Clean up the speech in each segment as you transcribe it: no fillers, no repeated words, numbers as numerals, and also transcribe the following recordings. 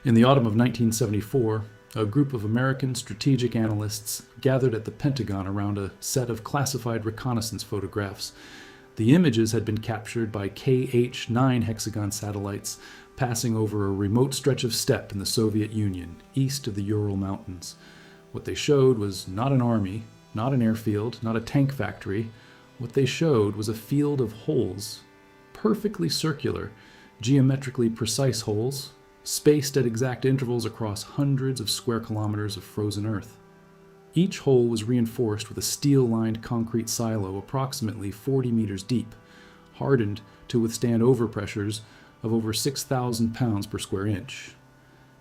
In the autumn of 1974, a group of American strategic analysts gathered at the Pentagon around a set of classified reconnaissance photographs. The images had been captured by KH-9 hexagon satellites passing over a remote stretch of steppe in the Soviet Union, east of the Ural Mountains. What they showed was not an army, not an airfield, not a tank factory. What they showed was a field of holes, perfectly circular, geometrically precise holes, spaced at exact intervals across hundreds of square kilometers of frozen earth. Each hole was reinforced with a steel-lined concrete silo approximately 40 meters deep, hardened to withstand overpressures of over 6,000 pounds per square inch.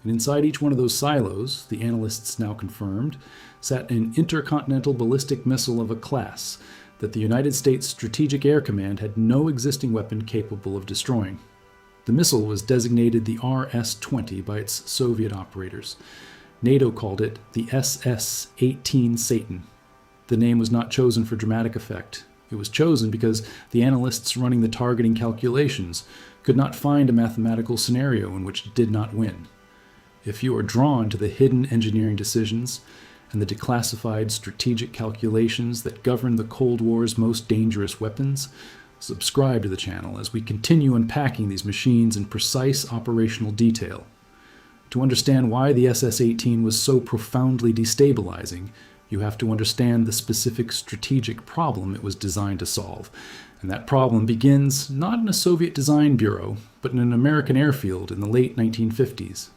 And inside each one of those silos, the analysts now confirmed, sat an intercontinental ballistic missile of a class that the United States Strategic Air Command had no existing weapon capable of destroying. The missile was designated the RS-20 by its Soviet operators. NATO called it the SS-18 Satan. The name was not chosen for dramatic effect. It was chosen because the analysts running the targeting calculations could not find a mathematical scenario in which it did not win. If you are drawn to the hidden engineering decisions and the declassified strategic calculations that govern the Cold War's most dangerous weapons, subscribe to the channel as we continue unpacking these machines in precise operational detail. To understand why the SS-18 was so profoundly destabilizing, you have to understand the specific strategic problem it was designed to solve. And that problem begins not in a Soviet design bureau, but in an American airfield in the late 1950s.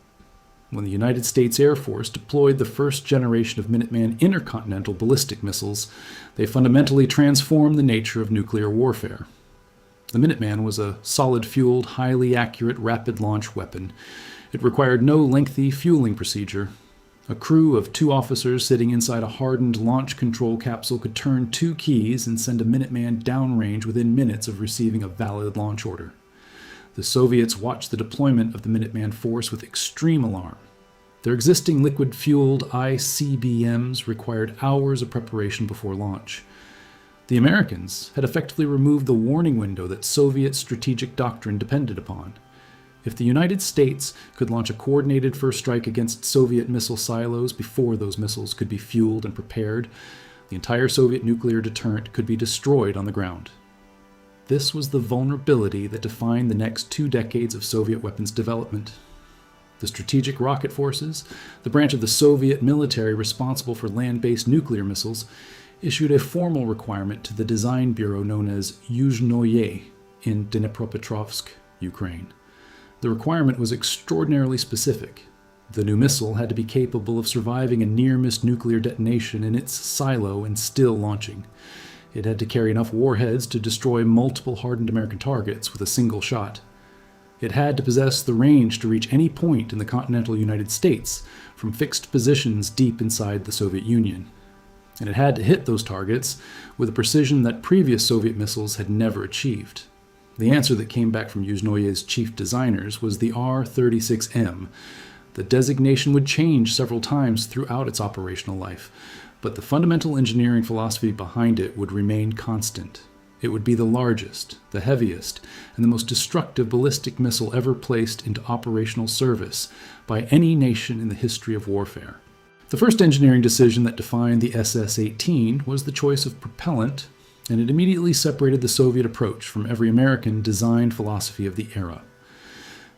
When the United States Air Force deployed the first generation of Minuteman intercontinental ballistic missiles, they fundamentally transformed the nature of nuclear warfare. The Minuteman was a solid-fueled, highly accurate, rapid-launch weapon. It required no lengthy fueling procedure. A crew of 2 officers sitting inside a hardened launch control capsule could turn 2 keys and send a Minuteman downrange within minutes of receiving a valid launch order. The Soviets watched the deployment of the Minuteman force with extreme alarm. Their existing liquid-fueled ICBMs required hours of preparation before launch. The Americans had effectively removed the warning window that Soviet strategic doctrine depended upon. If the United States could launch a coordinated first strike against Soviet missile silos before those missiles could be fueled and prepared, the entire Soviet nuclear deterrent could be destroyed on the ground. This was the vulnerability that defined the next 2 decades of Soviet weapons development. The Strategic Rocket Forces, the branch of the Soviet military responsible for land-based nuclear missiles, issued a formal requirement to the design bureau known as Yuzhnoye in Dnipropetrovsk, Ukraine. The requirement was extraordinarily specific. The new missile had to be capable of surviving a near-miss nuclear detonation in its silo and still launching. It had to carry enough warheads to destroy multiple hardened American targets with a single shot. It had to possess the range to reach any point in the continental United States from fixed positions deep inside the Soviet Union. And it had to hit those targets with a precision that previous Soviet missiles had never achieved. The answer that came back from Yuzhnoye's chief designers was the R-36M. The designation would change several times throughout its operational life, but the fundamental engineering philosophy behind it would remain constant. It would be the largest, the heaviest, and the most destructive ballistic missile ever placed into operational service by any nation in the history of warfare. The first engineering decision that defined the SS-18 was the choice of propellant, and it immediately separated the Soviet approach from every American design philosophy of the era.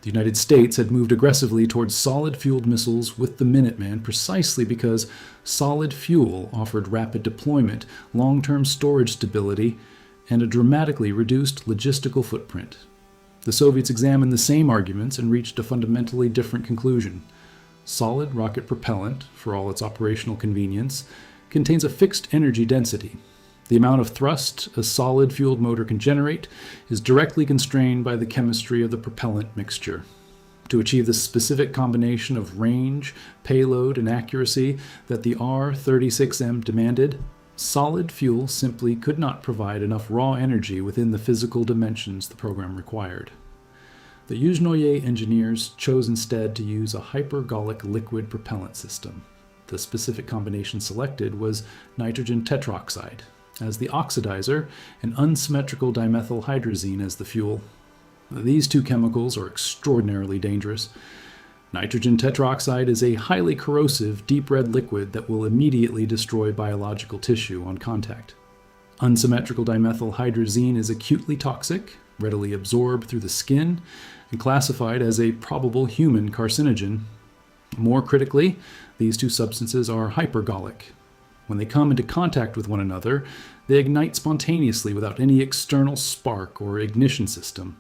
The United States had moved aggressively towards solid-fueled missiles with the Minuteman precisely because solid fuel offered rapid deployment, long-term storage stability, and a dramatically reduced logistical footprint. The Soviets examined the same arguments and reached a fundamentally different conclusion. Solid rocket propellant, for all its operational convenience, contains a fixed energy density. The amount of thrust a solid-fueled motor can generate is directly constrained by the chemistry of the propellant mixture. To achieve the specific combination of range, payload, and accuracy that the R-36M demanded, solid fuel simply could not provide enough raw energy within the physical dimensions the program required. The Yuzhnoye engineers chose instead to use a hypergolic liquid propellant system. The specific combination selected was nitrogen tetroxide as the oxidizer and unsymmetrical dimethylhydrazine as the fuel. These 2 chemicals are extraordinarily dangerous. Nitrogen tetroxide is a highly corrosive, deep red liquid that will immediately destroy biological tissue on contact. Unsymmetrical dimethylhydrazine is acutely toxic, readily absorbed through the skin, and classified as a probable human carcinogen. More critically, these two substances are hypergolic. When they come into contact with one another, they ignite spontaneously without any external spark or ignition system.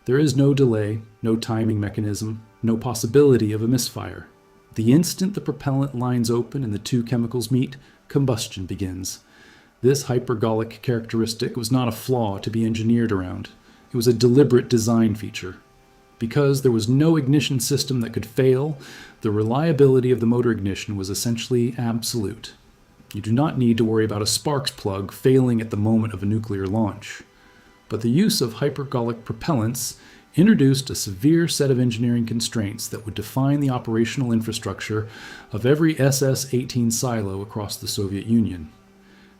There is no delay, no timing mechanism, no possibility of a misfire. The instant the propellant lines open and the two chemicals meet, combustion begins. This hypergolic characteristic was not a flaw to be engineered around. It was a deliberate design feature. Because there was no ignition system that could fail, the reliability of the motor ignition was essentially absolute. You do not need to worry about a sparks plug failing at the moment of a nuclear launch. But the use of hypergolic propellants introduced a severe set of engineering constraints that would define the operational infrastructure of every SS-18 silo across the Soviet Union.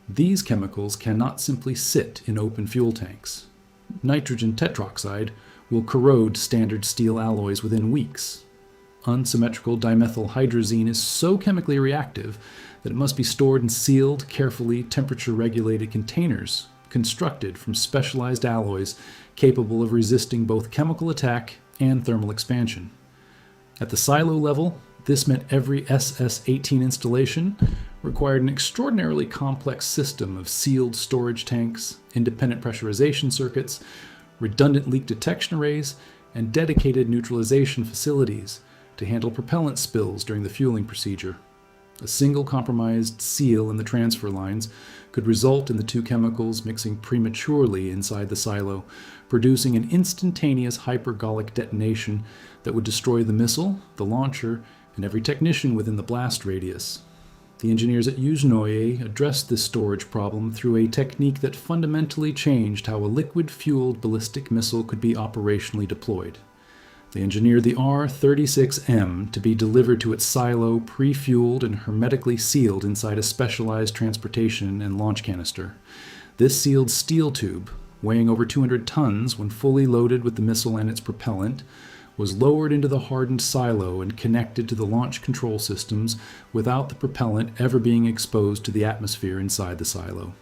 These chemicals cannot simply sit in open fuel tanks. Nitrogen tetroxide will corrode standard steel alloys within weeks. Unsymmetrical dimethylhydrazine is so chemically reactive that it must be stored in sealed, carefully temperature-regulated containers constructed from specialized alloys capable of resisting both chemical attack and thermal expansion. At the silo level, this meant every SS-18 installation required an extraordinarily complex system of sealed storage tanks, independent pressurization circuits, redundant leak detection arrays, and dedicated neutralization facilities to handle propellant spills during the fueling procedure. A single compromised seal in the transfer lines could result in the two chemicals mixing prematurely inside the silo, producing an instantaneous hypergolic detonation that would destroy the missile, the launcher, and every technician within the blast radius. The engineers at Yuzhnoye addressed this storage problem through a technique that fundamentally changed how a liquid-fueled ballistic missile could be operationally deployed. They engineered the R-36M to be delivered to its silo pre-fueled and hermetically sealed inside a specialized transportation and launch canister. This sealed steel tube, weighing over 200 tons when fully loaded with the missile and its propellant, was lowered into the hardened silo and connected to the launch control systems without the propellant ever being exposed to the atmosphere inside the silo.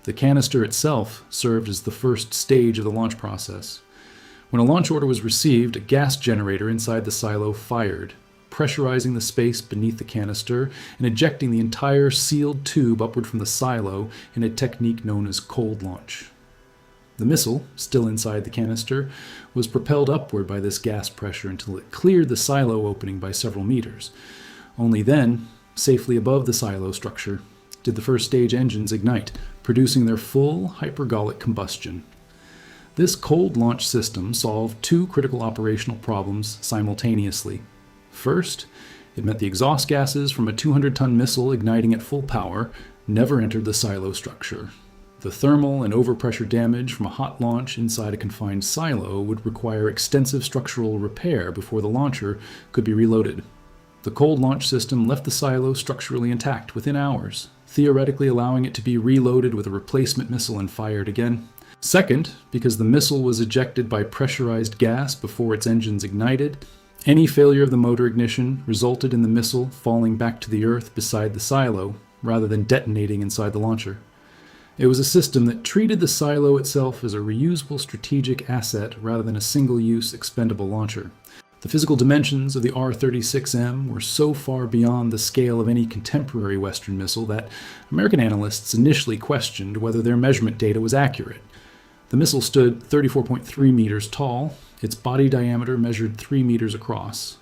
The canister itself served as the first stage of the launch process. When a launch order was received, a gas generator inside the silo fired, pressurizing the space beneath the canister and ejecting the entire sealed tube upward from the silo in a technique known as cold launch. The missile, still inside the canister, was propelled upward by this gas pressure until it cleared the silo opening by several meters. Only then, safely above the silo structure, did the first stage engines ignite, producing their full hypergolic combustion. This cold launch system solved two critical operational problems simultaneously. First, it meant the exhaust gases from a 200-ton missile igniting at full power never entered the silo structure. The thermal and overpressure damage from a hot launch inside a confined silo would require extensive structural repair before the launcher could be reloaded. The cold launch system left the silo structurally intact within hours, theoretically allowing it to be reloaded with a replacement missile and fired again. Second, because the missile was ejected by pressurized gas before its engines ignited, any failure of the motor ignition resulted in the missile falling back to the earth beside the silo, rather than detonating inside the launcher. It was a system that treated the silo itself as a reusable strategic asset rather than a single-use expendable launcher. The physical dimensions of the R-36M were so far beyond the scale of any contemporary Western missile that American analysts initially questioned whether their measurement data was accurate. The missile stood 34.3 meters tall. Its body diameter measured 3 meters across.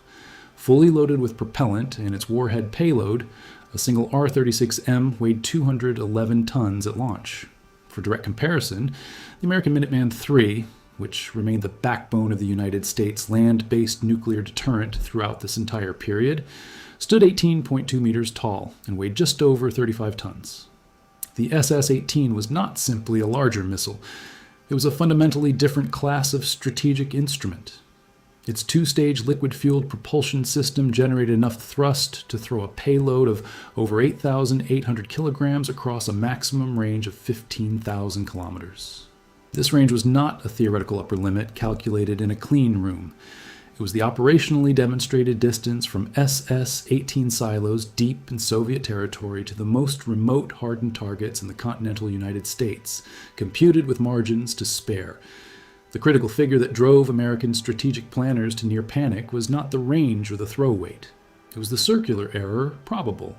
Fully loaded with propellant and its warhead payload, a single R-36M weighed 211 tons at launch. For direct comparison, the American Minuteman III, which remained the backbone of the United States land-based nuclear deterrent throughout this entire period, stood 18.2 meters tall and weighed just over 35 tons. The SS-18 was not simply a larger missile. It was a fundamentally different class of strategic instrument. Its two-stage liquid-fueled propulsion system generated enough thrust to throw a payload of over 8,800 kilograms across a maximum range of 15,000 kilometers. This range was not a theoretical upper limit calculated in a clean room. It was the operationally demonstrated distance from SS-18 silos deep in Soviet territory to the most remote hardened targets in the continental United States, computed with margins to spare. The critical figure that drove American strategic planners to near panic was not the range or the throw weight. It was the circular error probable.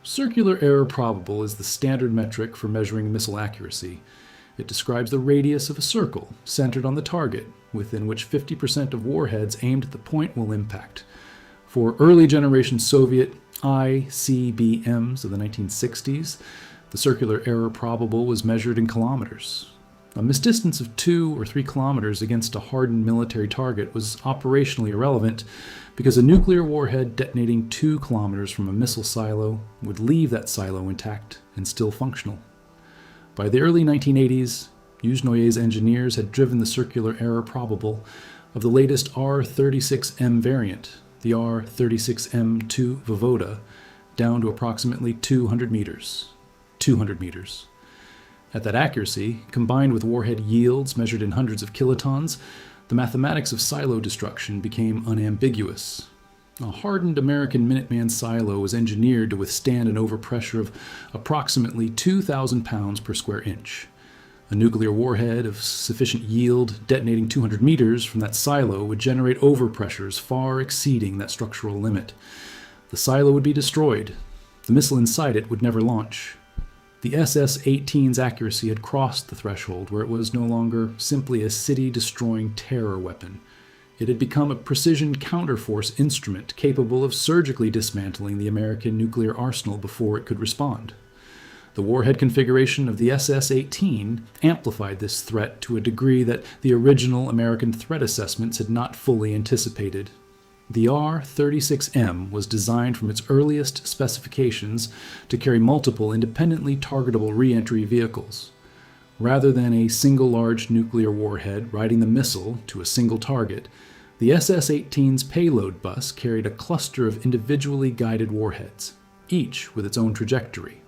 Circular error probable is the standard metric for measuring missile accuracy. It describes the radius of a circle centered on the target, within which 50% of warheads aimed at the point will impact. For early generation Soviet ICBMs of the 1960s, the circular error probable was measured in kilometers. A misdistance of 2 or 3 kilometers against a hardened military target was operationally irrelevant because a nuclear warhead detonating 2 kilometers from a missile silo would leave that silo intact and still functional. By the early 1980s, Yuzhnoye's engineers had driven the circular error probable of the latest R-36M variant, the R-36M2 Voivoda, down to approximately 200 meters. 200 meters. At that accuracy, combined with warhead yields measured in hundreds of kilotons, the mathematics of silo destruction became unambiguous. A hardened American Minuteman silo was engineered to withstand an overpressure of approximately 2,000 pounds per square inch. A nuclear warhead of sufficient yield detonating 200 meters from that silo would generate overpressures far exceeding that structural limit. The silo would be destroyed. The missile inside it would never launch. The SS-18's accuracy had crossed the threshold where it was no longer simply a city-destroying terror weapon. It had become a precision counterforce instrument capable of surgically dismantling the American nuclear arsenal before it could respond. The warhead configuration of the SS-18 amplified this threat to a degree that the original American threat assessments had not fully anticipated. The R-36M was designed from its earliest specifications to carry multiple independently targetable re-entry vehicles. Rather than a single large nuclear warhead riding the missile to a single target, the SS-18's payload bus carried a cluster of individually guided warheads, each with its own trajectory.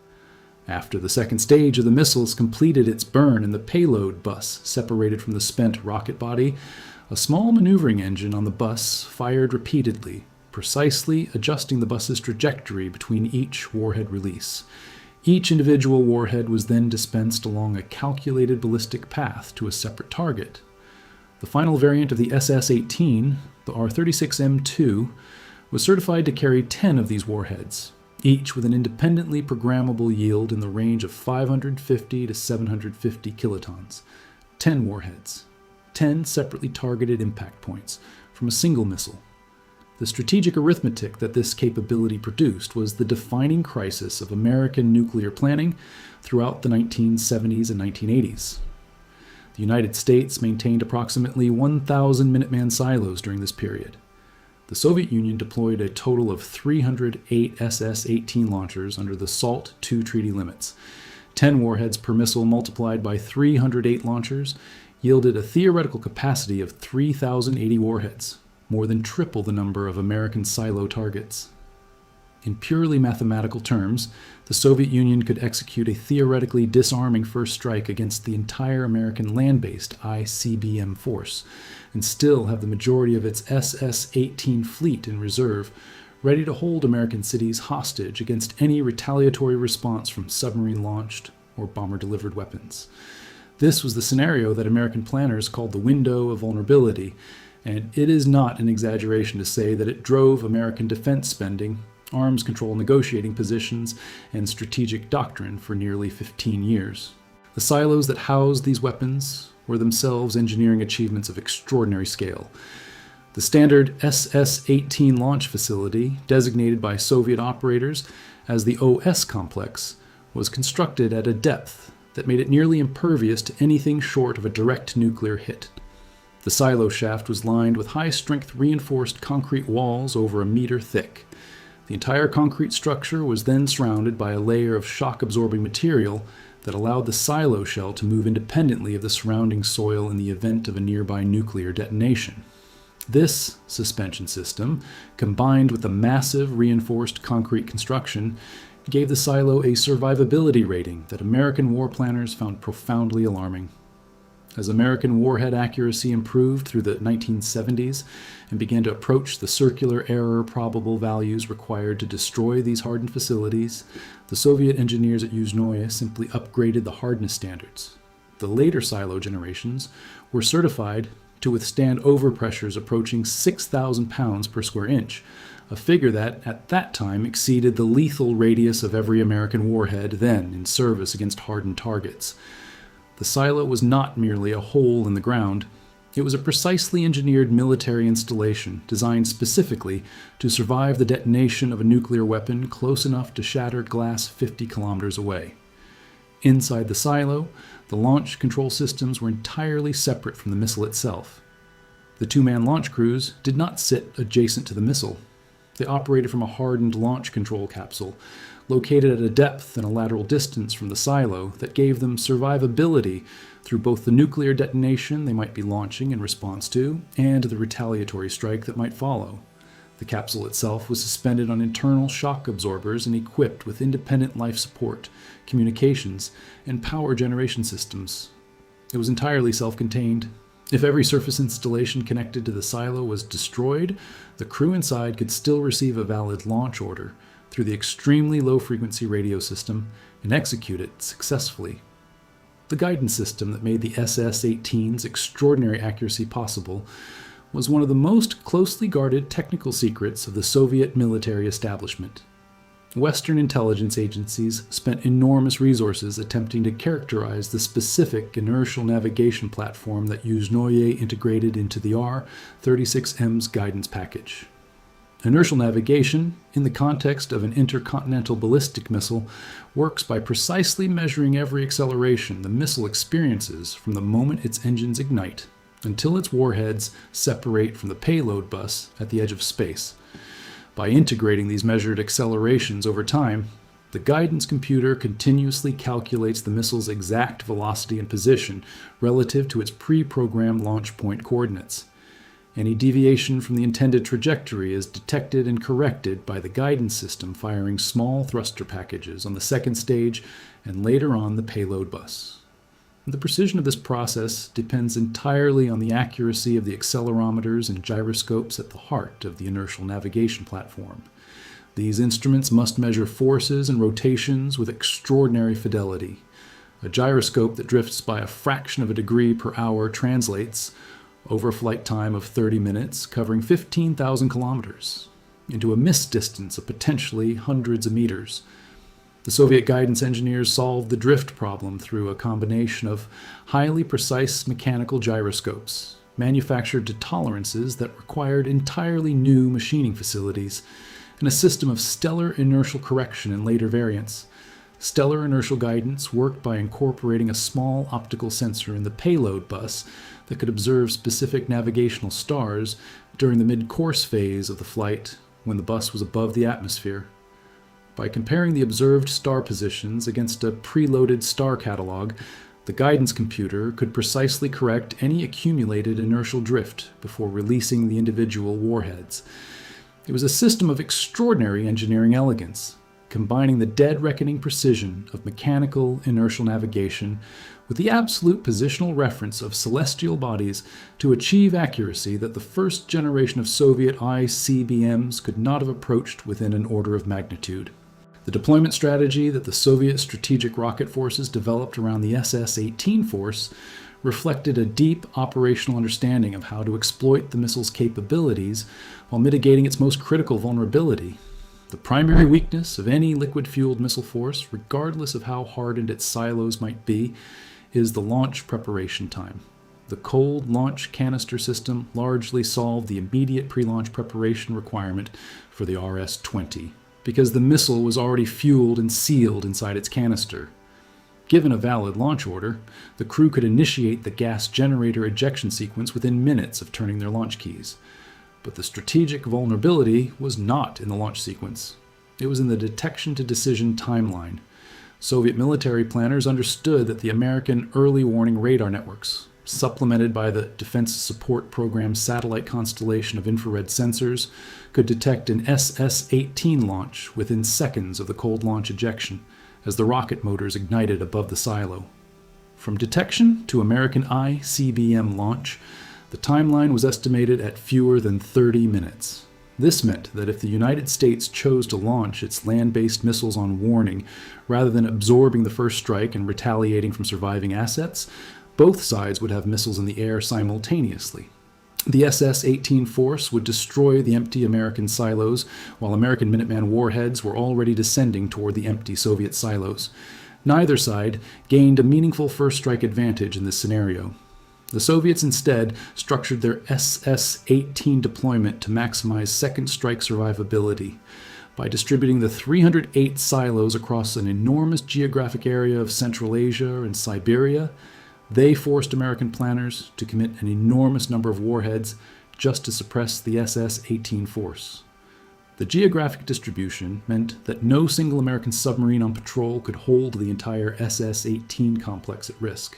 After the second stage of the missiles completed its burn and the payload bus separated from the spent rocket body, a small maneuvering engine on the bus fired repeatedly, precisely adjusting the bus's trajectory between each warhead release. Each individual warhead was then dispensed along a calculated ballistic path to a separate target. The final variant of the SS-18, the R-36M2, was certified to carry 10 of these warheads, each with an independently programmable yield in the range of 550 to 750 kilotons. 10 warheads. 10 separately targeted impact points from a single missile. The strategic arithmetic that this capability produced was the defining crisis of American nuclear planning throughout the 1970s and 1980s. The United States maintained approximately 1,000 Minuteman silos during this period. The Soviet Union deployed a total of 308 SS-18 launchers under the SALT II treaty limits. 10 warheads per missile multiplied by 308 launchers yielded a theoretical capacity of 3,080 warheads, more than triple the number of American silo targets. In purely mathematical terms, the Soviet Union could execute a theoretically disarming first strike against the entire American land-based ICBM force, and still have the majority of its SS-18 fleet in reserve, ready to hold American cities hostage against any retaliatory response from submarine-launched or bomber-delivered weapons. This was the scenario that American planners called the window of vulnerability, and it is not an exaggeration to say that it drove American defense spending, arms control negotiating positions, and strategic doctrine for nearly 15 years. The silos that housed these weapons were themselves engineering achievements of extraordinary scale. The standard SS-18 launch facility, designated by Soviet operators as the OS complex, was constructed at a depth that made it nearly impervious to anything short of a direct nuclear hit. The silo shaft was lined with high-strength reinforced concrete walls over a meter thick. The entire concrete structure was then surrounded by a layer of shock-absorbing material that allowed the silo shell to move independently of the surrounding soil in the event of a nearby nuclear detonation. This suspension system, combined with the massive reinforced concrete construction, gave the silo a survivability rating that American war planners found profoundly alarming. As American warhead accuracy improved through the 1970s and began to approach the circular error probable values required to destroy these hardened facilities, the Soviet engineers at Yuzhnoye simply upgraded the hardness standards. The later silo generations were certified to withstand overpressures approaching 6,000 pounds per square inch, a figure that, at that time, exceeded the lethal radius of every American warhead then in service against hardened targets. The silo was not merely a hole in the ground. It was a precisely engineered military installation designed specifically to survive the detonation of a nuclear weapon close enough to shatter glass 50 kilometers away. Inside the silo, the launch control systems were entirely separate from the missile itself. The two-man launch crews did not sit adjacent to the missile. They operated from a hardened launch control capsule, located at a depth and a lateral distance from the silo that gave them survivability through both the nuclear detonation they might be launching in response to and the retaliatory strike that might follow. The capsule itself was suspended on internal shock absorbers and equipped with independent life support, communications, and power generation systems. It was entirely self-contained. If every surface installation connected to the silo was destroyed, the crew inside could still receive a valid launch order through the extremely low-frequency radio system and execute it successfully. The guidance system that made the SS-18's extraordinary accuracy possible was one of the most closely guarded technical secrets of the Soviet military establishment. Western intelligence agencies spent enormous resources attempting to characterize the specific inertial navigation platform that Yuzhnoye integrated into the R-36M's guidance package. Inertial navigation, in the context of an intercontinental ballistic missile, works by precisely measuring every acceleration the missile experiences from the moment its engines ignite until its warheads separate from the payload bus at the edge of space. By integrating these measured accelerations over time, the guidance computer continuously calculates the missile's exact velocity and position relative to its pre-programmed launch point coordinates. Any deviation from the intended trajectory is detected and corrected by the guidance system firing small thruster packages on the second stage and later on the payload bus. The precision of this process depends entirely on the accuracy of the accelerometers and gyroscopes at the heart of the inertial navigation platform. These instruments must measure forces and rotations with extraordinary fidelity. A gyroscope that drifts by a fraction of a degree per hour translates, over a flight time of 30 minutes, covering 15,000 kilometers, into a missed distance of potentially hundreds of meters. The Soviet guidance engineers solved the drift problem through a combination of highly precise mechanical gyroscopes, manufactured to tolerances that required entirely new machining facilities, and a system of stellar-inertial correction in later variants. Stellar-inertial guidance worked by incorporating a small optical sensor in the payload bus that could observe specific navigational stars during the mid-course phase of the flight when the bus was above the atmosphere. By comparing the observed star positions against a preloaded star catalog, the guidance computer could precisely correct any accumulated inertial drift before releasing the individual warheads. It was a system of extraordinary engineering elegance, combining the dead-reckoning precision of mechanical inertial navigation with the absolute positional reference of celestial bodies to achieve accuracy that the first generation of Soviet ICBMs could not have approached within an order of magnitude. The deployment strategy that the Soviet strategic rocket forces developed around the SS-18 force reflected a deep operational understanding of how to exploit the missile's capabilities while mitigating its most critical vulnerability. The primary weakness of any liquid-fueled missile force, regardless of how hardened its silos might be, is the launch preparation time. The cold launch canister system largely solved the immediate pre-launch preparation requirement for the RS-20, because the missile was already fueled and sealed inside its canister. Given a valid launch order, the crew could initiate the gas generator ejection sequence within minutes of turning their launch keys. But the strategic vulnerability was not in the launch sequence. It was in the detection-to-decision timeline. Soviet military planners understood that the American early warning radar networks, supplemented by the Defense Support Program's satellite constellation of infrared sensors, could detect an SS-18 launch within seconds of the cold launch ejection as the rocket motors ignited above the silo. From detection to American ICBM launch, the timeline was estimated at fewer than 30 minutes. This meant that if the United States chose to launch its land-based missiles on warning, rather than absorbing the first strike and retaliating from surviving assets, both sides would have missiles in the air simultaneously. The SS-18 force would destroy the empty American silos, while American Minuteman warheads were already descending toward the empty Soviet silos. Neither side gained a meaningful first strike advantage in this scenario. The Soviets instead structured their SS-18 deployment to maximize second strike survivability. By distributing the 308 silos across an enormous geographic area of Central Asia and Siberia, they forced American planners to commit an enormous number of warheads just to suppress the SS-18 force. The geographic distribution meant that no single American submarine on patrol could hold the entire SS-18 complex at risk.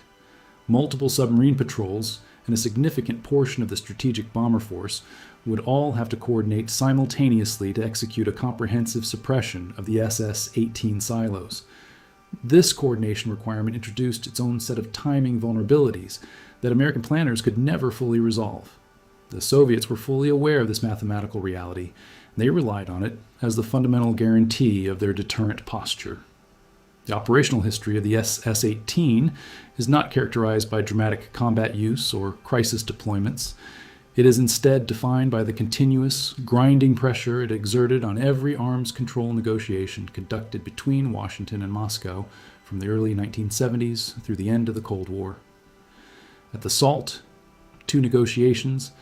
Multiple submarine patrols and a significant portion of the strategic bomber force would all have to coordinate simultaneously to execute a comprehensive suppression of the SS-18 silos. This coordination requirement introduced its own set of timing vulnerabilities that American planners could never fully resolve. The Soviets were fully aware of this mathematical reality, and they relied on it as the fundamental guarantee of their deterrent posture. The operational history of the SS-18 is not characterized by dramatic combat use or crisis deployments. It is instead defined by the continuous, grinding pressure it exerted on every arms control negotiation conducted between Washington and Moscow from the early 1970s through the end of the Cold War. At the SALT II negotiations,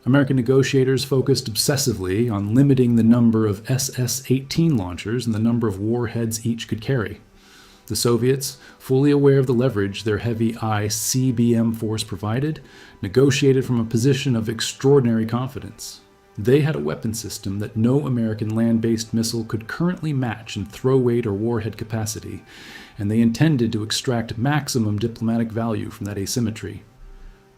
American negotiators focused obsessively on limiting the number of SS-18 launchers and the number of warheads each could carry. The Soviets, fully aware of the leverage their heavy ICBM force provided, negotiated from a position of extraordinary confidence. They had a weapon system that no American land-based missile could currently match in throw weight or warhead capacity, and they intended to extract maximum diplomatic value from that asymmetry.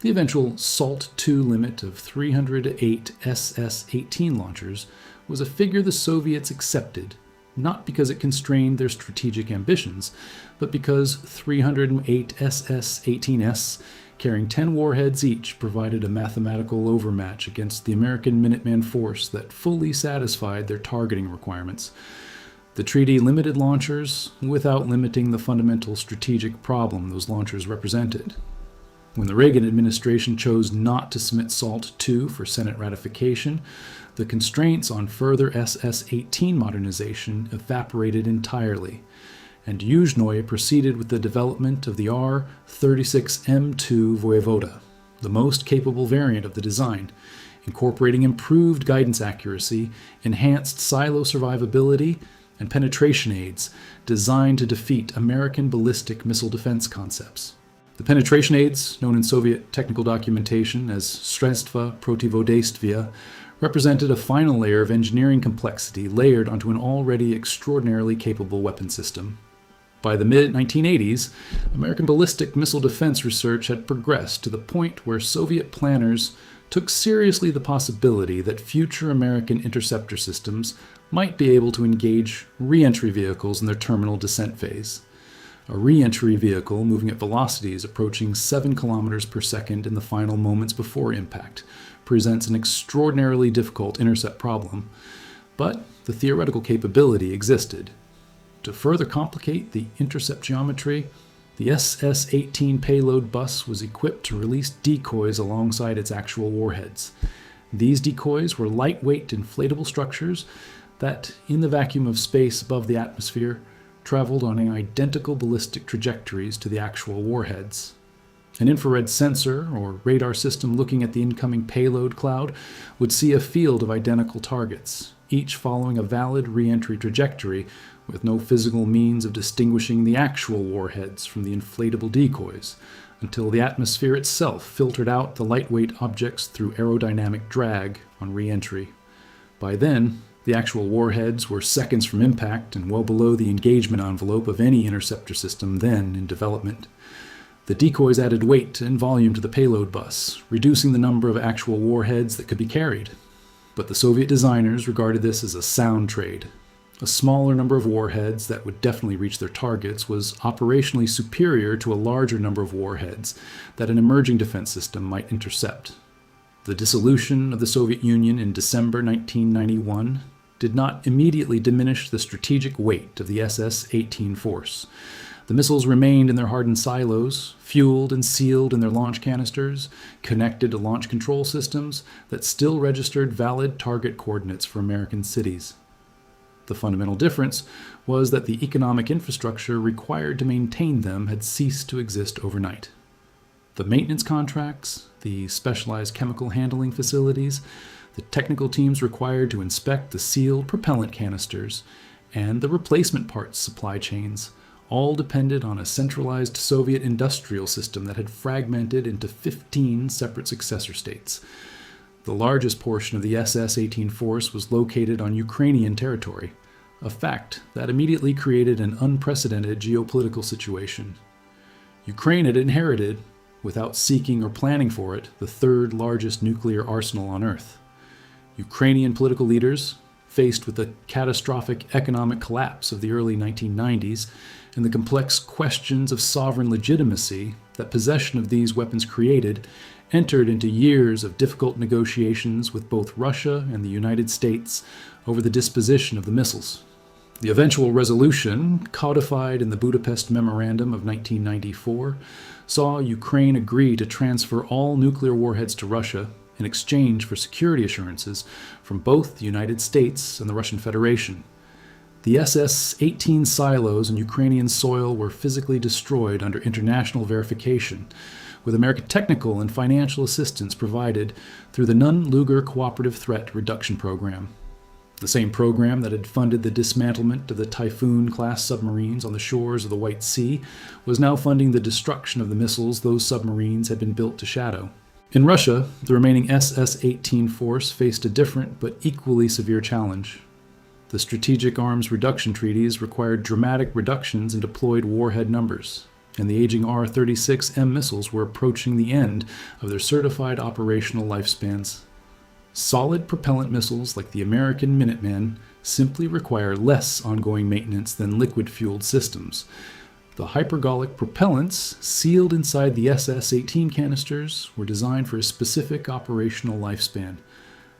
The eventual SALT II limit of 308 SS-18 launchers was a figure the Soviets accepted, not because it constrained their strategic ambitions, but because 308 SS-18s, carrying 10 warheads each, provided a mathematical overmatch against the American Minuteman force that fully satisfied their targeting requirements. The treaty limited launchers without limiting the fundamental strategic problem those launchers represented. When the Reagan administration chose not to submit SALT II for Senate ratification, the constraints on further SS-18 modernization evaporated entirely, and Yuzhnoye proceeded with the development of the R-36M2 Voyevoda, the most capable variant of the design, incorporating improved guidance accuracy, enhanced silo survivability, and penetration aids designed to defeat American ballistic missile defense concepts. The penetration aids, known in Soviet technical documentation as Sredstva protivodeyствия, represented a final layer of engineering complexity layered onto an already extraordinarily capable weapon system. By the mid-1980s, American ballistic missile defense research had progressed to the point where Soviet planners took seriously the possibility that future American interceptor systems might be able to engage re-entry vehicles in their terminal descent phase. A re-entry vehicle moving at velocities approaching 7 kilometers per second in the final moments before impact presents an extraordinarily difficult intercept problem, but the theoretical capability existed. To further complicate the intercept geometry, the SS-18 payload bus was equipped to release decoys alongside its actual warheads. These decoys were lightweight inflatable structures that, in the vacuum of space above the atmosphere, traveled on identical ballistic trajectories to the actual warheads. An infrared sensor or radar system looking at the incoming payload cloud would see a field of identical targets, each following a valid re-entry trajectory with no physical means of distinguishing the actual warheads from the inflatable decoys, until the atmosphere itself filtered out the lightweight objects through aerodynamic drag on re-entry. By then, the actual warheads were seconds from impact and well below the engagement envelope of any interceptor system then in development. The decoys added weight and volume to the payload bus, reducing the number of actual warheads that could be carried. But the Soviet designers regarded this as a sound trade. A smaller number of warheads that would definitely reach their targets was operationally superior to a larger number of warheads that an emerging defense system might intercept. The dissolution of the Soviet Union in December 1991 did not immediately diminish the strategic weight of the SS-18 force. The missiles remained in their hardened silos, fueled and sealed in their launch canisters, connected to launch control systems that still registered valid target coordinates for American cities. The fundamental difference was that the economic infrastructure required to maintain them had ceased to exist overnight. The maintenance contracts, the specialized chemical handling facilities, the technical teams required to inspect the sealed propellant canisters, and the replacement parts supply chains all depended on a centralized Soviet industrial system that had fragmented into 15 separate successor states. The largest portion of the SS-18 force was located on Ukrainian territory, a fact that immediately created an unprecedented geopolitical situation. Ukraine had inherited, without seeking or planning for it, the third largest nuclear arsenal on Earth. Ukrainian political leaders, faced with the catastrophic economic collapse of the early 1990s and the complex questions of sovereign legitimacy that possession of these weapons created, entered into years of difficult negotiations with both Russia and the United States over the disposition of the missiles. The eventual resolution, codified in the Budapest Memorandum of 1994, saw Ukraine agree to transfer all nuclear warheads to Russia in exchange for security assurances from both the United States and the Russian Federation. The SS-18 silos in Ukrainian soil were physically destroyed under international verification, with American technical and financial assistance provided through the Nunn-Lugar Cooperative Threat Reduction Program. The same program that had funded the dismantlement of the Typhoon-class submarines on the shores of the White Sea was now funding the destruction of the missiles those submarines had been built to shadow. In Russia, the remaining SS-18 force faced a different but equally severe challenge. The strategic arms reduction treaties required dramatic reductions in deployed warhead numbers, and the aging R-36M missiles were approaching the end of their certified operational lifespans. Solid propellant missiles like the American Minuteman simply require less ongoing maintenance than liquid-fueled systems. The hypergolic propellants sealed inside the SS-18 canisters were designed for a specific operational lifespan,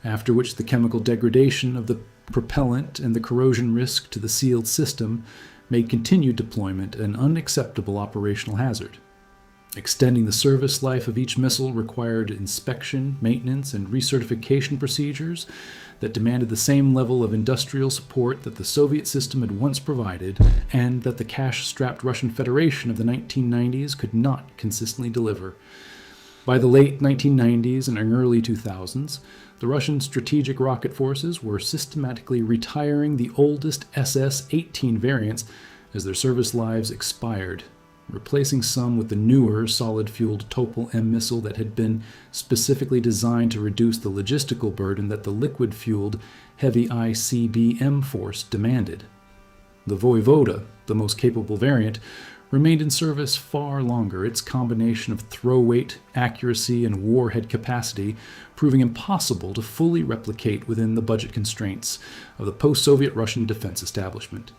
after which the chemical degradation of the propellant and the corrosion risk to the sealed system made continued deployment an unacceptable operational hazard. Extending the service life of each missile required inspection, maintenance, and recertification procedures that demanded the same level of industrial support that the Soviet system had once provided and that the cash-strapped Russian Federation of the 1990s could not consistently deliver. By the late 1990s and early 2000s, the Russian strategic rocket forces were systematically retiring the oldest SS-18 variants as their service lives expired, replacing some with the newer solid-fueled Topol-M missile that had been specifically designed to reduce the logistical burden that the liquid-fueled heavy ICBM force demanded. The Voivoda, the most capable variant, remained in service far longer, its combination of throw weight, accuracy, and warhead capacity proving impossible to fully replicate within the budget constraints of the post-Soviet Russian defense establishment.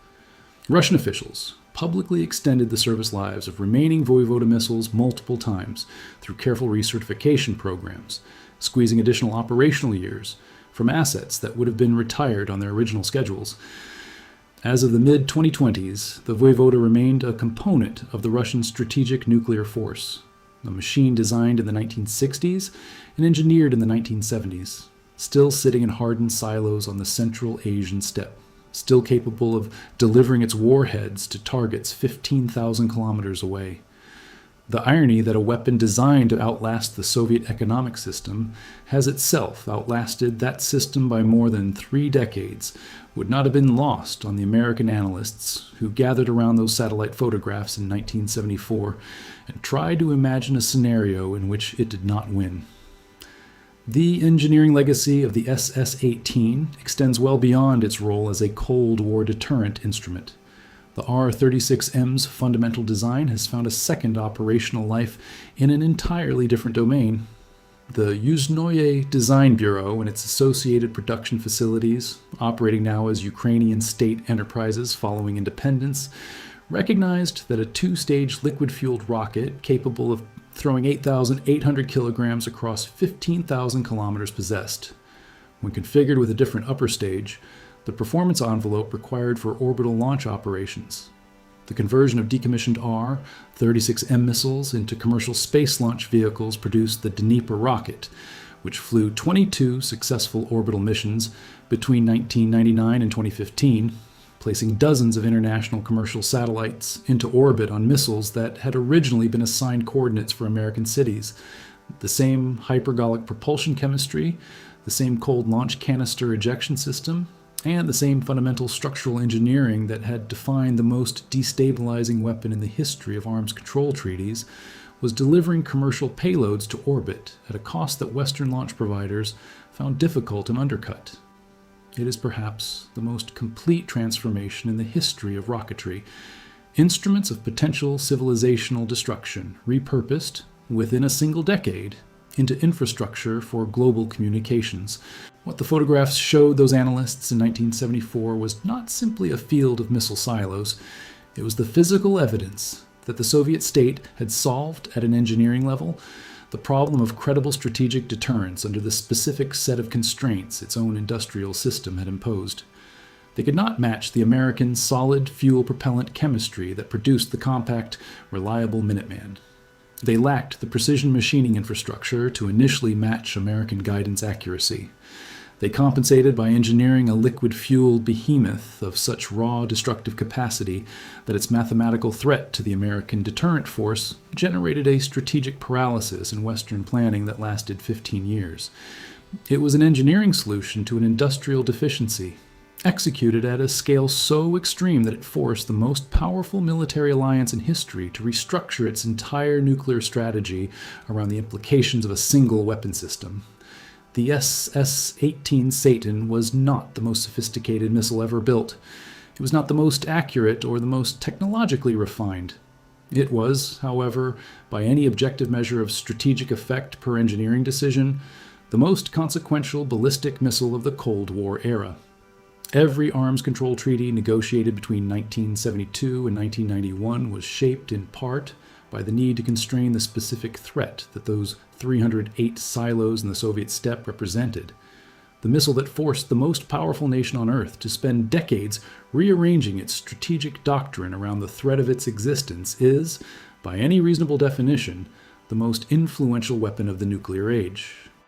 Russian officials publicly extended the service lives of remaining Voivoda missiles multiple times through careful recertification programs, squeezing additional operational years from assets that would have been retired on their original schedules. As of the mid-2020s, the Voivoda remained a component of the Russian strategic nuclear force, a machine designed in the 1960s and engineered in the 1970s, still sitting in hardened silos on the Central Asian steppe, still capable of delivering its warheads to targets 15,000 kilometers away. The irony that a weapon designed to outlast the Soviet economic system has itself outlasted that system by more than 3 decades would not have been lost on the American analysts who gathered around those satellite photographs in 1974 and tried to imagine a scenario in which it did not win. The engineering legacy of the SS-18 extends well beyond its role as a Cold War deterrent instrument. The R-36M's fundamental design has found a second operational life in an entirely different domain. The Yuzhnoye Design Bureau and its associated production facilities, operating now as Ukrainian state enterprises following independence, recognized that a two-stage liquid-fueled rocket capable of throwing 8,800 kilograms across 15,000 kilometers possessed. When configured with a different upper stage, the performance envelope required for orbital launch operations. The conversion of decommissioned R-36M missiles into commercial space launch vehicles produced the Dnieper rocket, which flew 22 successful orbital missions between 1999 and 2015, placing dozens of international commercial satellites into orbit on missiles that had originally been assigned coordinates for American cities. The same hypergolic propulsion chemistry, the same cold launch canister ejection system, and the same fundamental structural engineering that had defined the most destabilizing weapon in the history of arms control treaties was delivering commercial payloads to orbit at a cost that Western launch providers found difficult and undercut. It is perhaps the most complete transformation in the history of rocketry. Instruments of potential civilizational destruction repurposed, within a single decade, into infrastructure for global communications. What the photographs showed those analysts in 1974 was not simply a field of missile silos. It was the physical evidence that the Soviet state had solved at an engineering level the problem of credible strategic deterrence under the specific set of constraints its own industrial system had imposed. They could not match the American solid fuel propellant chemistry that produced the compact, reliable Minuteman. They lacked the precision machining infrastructure to initially match American guidance accuracy. They compensated by engineering a liquid-fueled behemoth of such raw destructive capacity that its mathematical threat to the American deterrent force generated a strategic paralysis in Western planning that lasted 15 years. It was an engineering solution to an industrial deficiency, executed at a scale so extreme that it forced the most powerful military alliance in history to restructure its entire nuclear strategy around the implications of a single weapon system. The SS-18 Satan was not the most sophisticated missile ever built. It was not the most accurate or the most technologically refined. It was, however, by any objective measure of strategic effect per engineering decision, the most consequential ballistic missile of the Cold War era. Every arms control treaty negotiated between 1972 and 1991 was shaped in part by the need to constrain the specific threat that those 308 silos in the Soviet steppe represented. The missile that forced the most powerful nation on Earth to spend decades rearranging its strategic doctrine around the threat of its existence is, by any reasonable definition, the most influential weapon of the nuclear age.